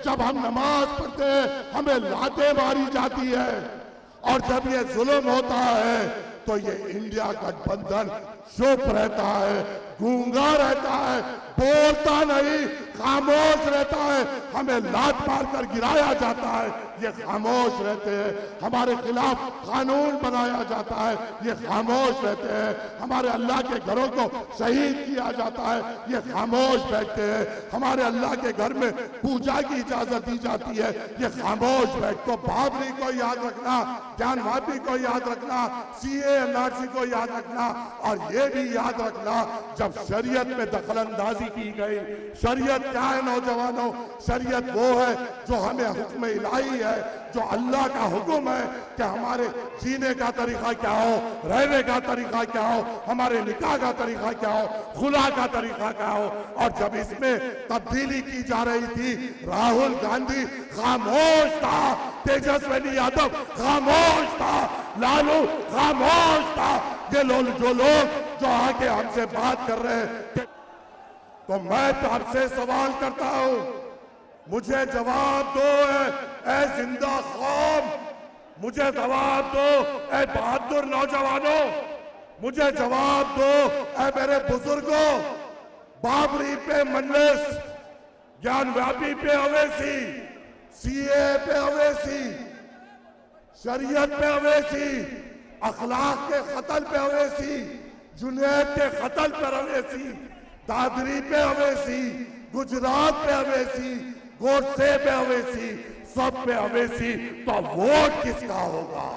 जब हम नमाज पढ़ते हैं हमें लातें मारी जाती है, और जब ये जुल्म होता है तो ये इंडिया गठबंधन चुप रहता है, गूंगा रहता है, बोलता नहीं, खामोश रहता है। हमें लात मारकर गिराया जाता है, ये खामोश रहते हैं। हमारे खिलाफ कानून बनाया जाता है, ये खामोश रहते हैं। हमारे अल्लाह के घरों को शहीद किया जाता है, ये खामोश बैठते हैं। हमारे अल्लाह के घर में पूजा की इजाजत दी जाती है, ये खामोश बैठ। तो बाबरी को याद रखना, ज्ञानवापी को याद रखना, सीए एनआरसी को याद रखना, और ये भी याद रखना जब शरीयत में दखलंदाजी की गई। शरीयत क्या है नौजवानों? शरीयत वो है जो हमें हुक्म इलाही है, जो अल्लाह का हुक्म है कि हमारे जीने का तरीका क्या हो, रहने का तरीका क्या हो, हमारे निकाह का तरीका क्या हो, खुला का तरीका क्या हो। और जब इसमें तब्दीली की जा रही थी, राहुल गांधी खामोश था, तेजस्वी यादव खामोश था, लालू खामोश था। ये लोग जो आके हमसे बात कर रहे हैं, तो मैं तो आपसे सवाल करता हूं, मुझे जवाब दो ऐ जिंदा कौम, मुझे जवाब दो ऐ बहादुर नौजवानों, मुझे जवाब दो ऐ मेरे बुजुर्गों। बाबरी पे मजलिस, ज्ञानवापी पे अवैसी, सीए पे अवैसी, शरीयत पे अवैसी, अखलाक के कत्ल पे अवैसी, जुनैद के कत्ल पर अवैसी, दादरी पे अवैसी, गुजरात पे अवैसी, गोडसे पे अवैसी, सब पे अवैसी। तो वोट किसका होगा?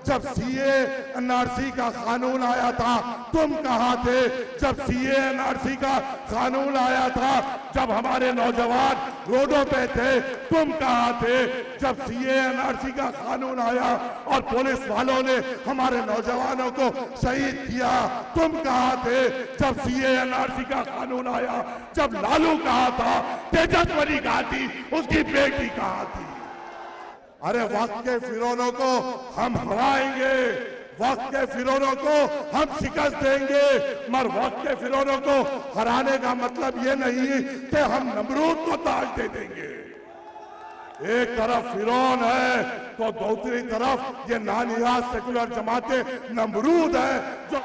जब सीए एनआरसी का कानून आया था तुम कहां थे? जब सीए एनआरसी का कानून आया था, जब हमारे नौजवान रोडों पे थे, तुम कहां थे? जब सीए एनआरसी का कानून आया और पुलिस वालों ने हमारे नौजवानों को शहीद किया, तुम कहां थे? जब सीए एनआरसी का कानून आया, जब लालू कहां था, तेजस्वी कहां थी, उसकी बेटी कहां थी? अरे वक्त के फिरौनों को हम हराएंगे, वक्त के फिरौनों को हम शिकस्त देंगे, मगर वक्त के फिरौनों को हराने का मतलब ये नहीं कि हम नमरूद को ताज दे देंगे। एक तरफ फिरौन है तो दूसरी तरफ ये नानियाज सेकुलर जमातें नमरूद है। जो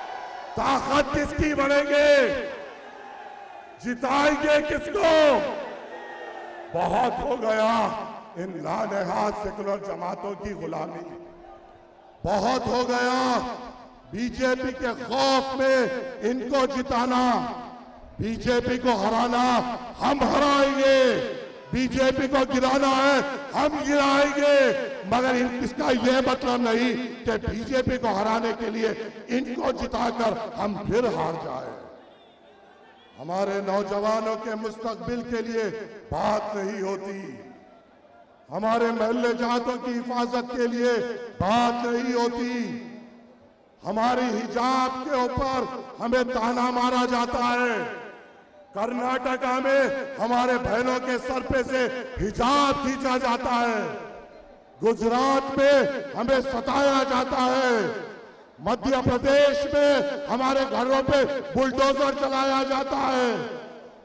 ताकत किसकी बनेंगे? जिताएंगे किसको? बहुत हो गया इन लानहाद सेकुलर जमातों की गुलामी, बहुत हो गया बीजेपी के खौफ में इनको जिताना। बीजेपी को हराना हम हराएंगे, बीजेपी को गिराना है हम गिराएंगे, मगर इसका यह मतलब नहीं कि बीजेपी को हराने के लिए इनको जिताकर हम फिर हार जाए। हमारे नौजवानों के मुस्तकबिल के लिए बात नहीं होती, हमारे महल्ले जातों की हिफाजत के लिए बात नहीं होती, हमारी हिजाब के ऊपर हमें ताना मारा जाता है। कर्नाटका में हमारे बहनों के सर पे से हिजाब खींचा जाता है, गुजरात में हमें सताया जाता है, मध्य प्रदेश में हमारे घरों पे बुलडोजर चलाया जाता है,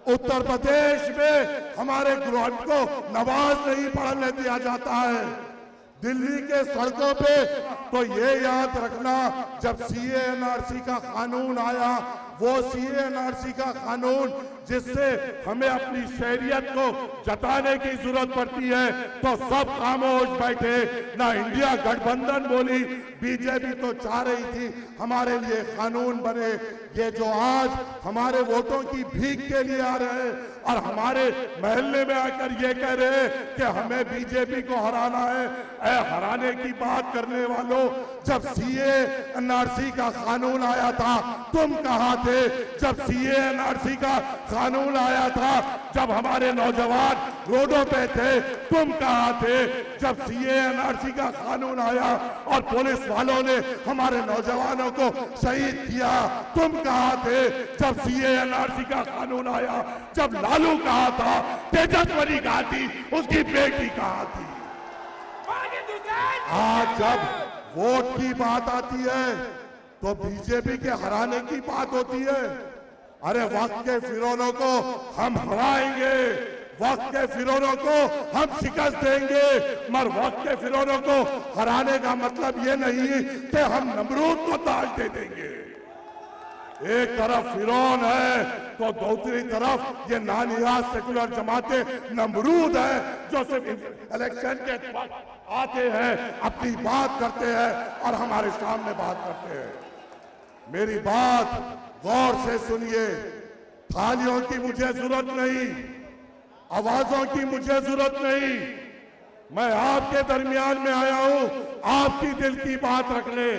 उत्तर प्रदेश में हमारे ग्राहक को नमाज नहीं पढ़ने दिया जाता है, दिल्ली के सड़कों पे। तो ये याद रखना, जब सीए एनआरसी का कानून आया, वो सीए एनआरसी का कानून जिससे हमें अपनी शहरियत को जताने की जरूरत पड़ती है, तो सब खामोश बैठे, ना इंडिया गठबंधन बोली। बीजेपी तो चाह रही थी हमारे लिए कानून बने। ये जो आज हमारे वोटों की भीख के लिए आ रहे हैं और हमारे महल्ले में आकर ये कह रहे हैं कि हमें बीजेपी को हराना है, हराने की बात करने वालों, जब सीए एनआरसी का कानून आया था तुम कहां थे? जब सीए एनआरसी का कानून आया था, जब हमारे नौजवान रोडों पे थे, तुम कहां थे? जब सीए एनआरसी का कानून आया और पुलिस वालों ने हमारे नौजवानों को शहीद किया, तुम कहां थे? जब सीए एनआरसी का कानून आया, जब लालू कहां था, तेजस्वी कहां थी, उसकी बेटी कहां थी? आज जब वोट की बात आती है तो बीजेपी के हराने की बात होती है। अरे वक्त के फिरौनों को हम हराएंगे, वक्त के फिरौनों को हम शिकस्त देंगे, मगर वक्त के फिरौनों को हराने का मतलब ये नहीं कि हम नमरूद को ताज दे देंगे। एक तरफ फिरौन है तो दूसरी तरफ ये नानियाज सेकुलर जमातें नमरूद है जो सिर्फ इलेक्शन के वक्त आते हैं, अपनी बात करते हैं और हमारे सामने बात करते हैं। मेरी बात गौर से सुनिए, थालियों की मुझे जरूरत नहीं, आवाजों की मुझे जरूरत नहीं। मैं आपके दरमियान में आया हूं, आपकी दिल की बात रख ले।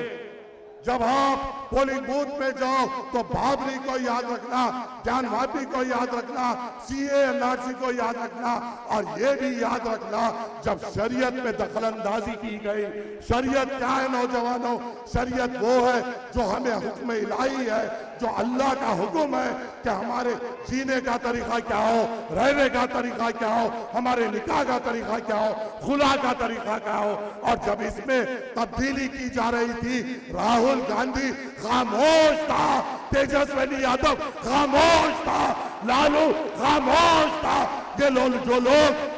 जब आप पोलिंग बूथ में जाओ तो बाबरी को याद रखना, जान वापी को याद रखना, सीए एनआरसी को याद रखना और ये भी याद रखना जब शरीयत में दखलंदाजी की गई। शरीयत क्या है नौजवानों? शरीयत वो है जो हमें हुक्म इलाही है, जो अल्लाह का हुक्म है कि हमारे जीने का तरीका क्या हो, रहने का तरीका क्या हो, हमारे निकाह का तरीका क्या हो, खुला का तरीका क्या हो। और जब इसमें तब्दीली की जा रही थी, राहुल गांधी खामोश था, तेजस्वी यादव खामोश था, लालू खामोश था। ये लोग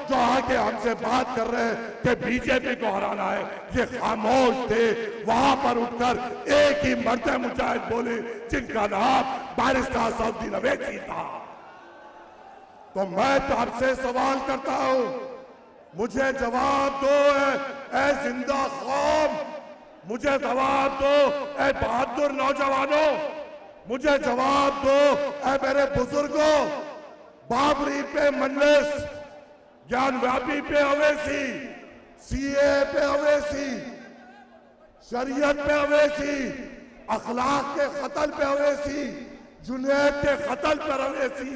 जो आके हमसे बात कर रहे हैं कि बीजेपी को हराना है, ये खामोश थे। वहां पर उठकर एक ही मर्द मुजाहिद बोले जिनका नाम बैरिस्टर असदुद्दीन अवैसी था। तो मैं तो आपसे सवाल करता हूं, मुझे जवाब दो ऐ जिंदा कौम, मुझे जवाब दो ऐ बहादुर नौजवानों, मुझे जवाब दो ऐ मेरे बुजुर्गों। बाबरी पे मजलिस, ज्ञानव्यापी पे अवैसी, सीए पे अवैसी, शरीयत पे अवैसी, अखलाक के कत्ल पे अवैसी, जुनैद के कत्ल पर अवैसी,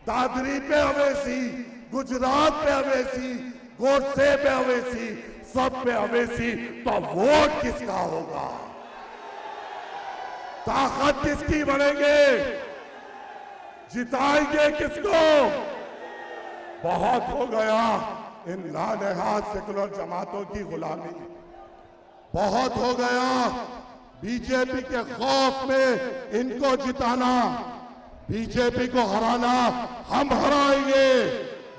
दादरी पे अवैसी, गुजरात पे अवैसी, गोडसे पे अवैसी, सब पे अवैसी। तो वोट किसका होगा? ताकत किसकी बनेंगे? जिताएंगे किसको? बहुत हो गया इन लानहाद सेकुलर जमातों की गुलामी, बहुत हो गया बीजेपी के खौफ में इनको जिताना। बीजेपी को हराना हम हराएंगे,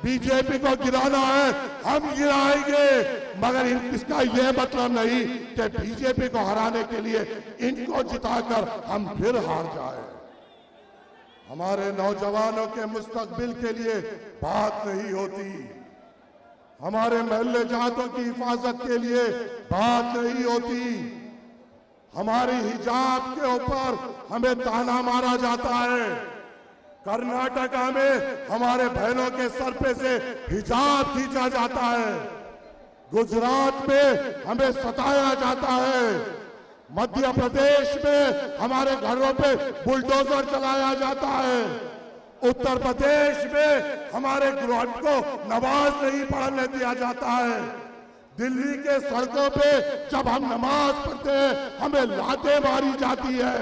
बीजेपी को गिराना है हम गिराएंगे, मगर इसका यह मतलब नहीं कि बीजेपी को हराने के लिए इनको जिताकर हम फिर हार जाए। हमारे नौजवानों के मुस्तकबिल के लिए बात नहीं होती, हमारे महल्ले जातों की हिफाजत के लिए बात नहीं होती, हमारी हिजाब के ऊपर हमें ताना मारा जाता है। कर्नाटका में हमारे बहनों के सर पे से हिजाब खींचा जाता है, गुजरात में हमें सताया जाता है, मध्य प्रदेश में हमारे घरों पे बुलडोजर चलाया जाता है, उत्तर प्रदेश में हमारे गृह को नमाज नहीं पढ़ने दिया जाता है, दिल्ली के सड़कों पे जब हम नमाज पढ़ते हैं हमें लातें मारी जाती है।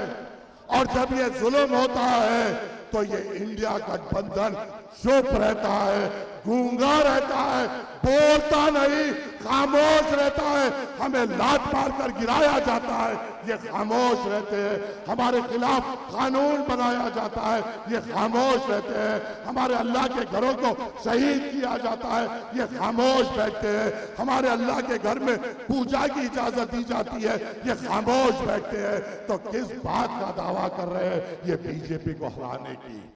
और जब ये जुल्म होता है तो ये इंडिया गठबंधन चुप रहता है, गूंगा रहता है, बोलता नहीं, खामोश रहता है। हमें लात मार कर गिराया जाता है, ये खामोश रहते हैं। हमारे खिलाफ कानून बनाया जाता है, ये खामोश रहते हैं। हमारे अल्लाह के घरों को शहीद किया जाता है, ये खामोश बैठते हैं। हमारे अल्लाह के घर में पूजा की इजाजत दी जाती है, ये खामोश बैठते हैं। तो किस बात का दावा कर रहे हैं ये बीजेपी को हराने की?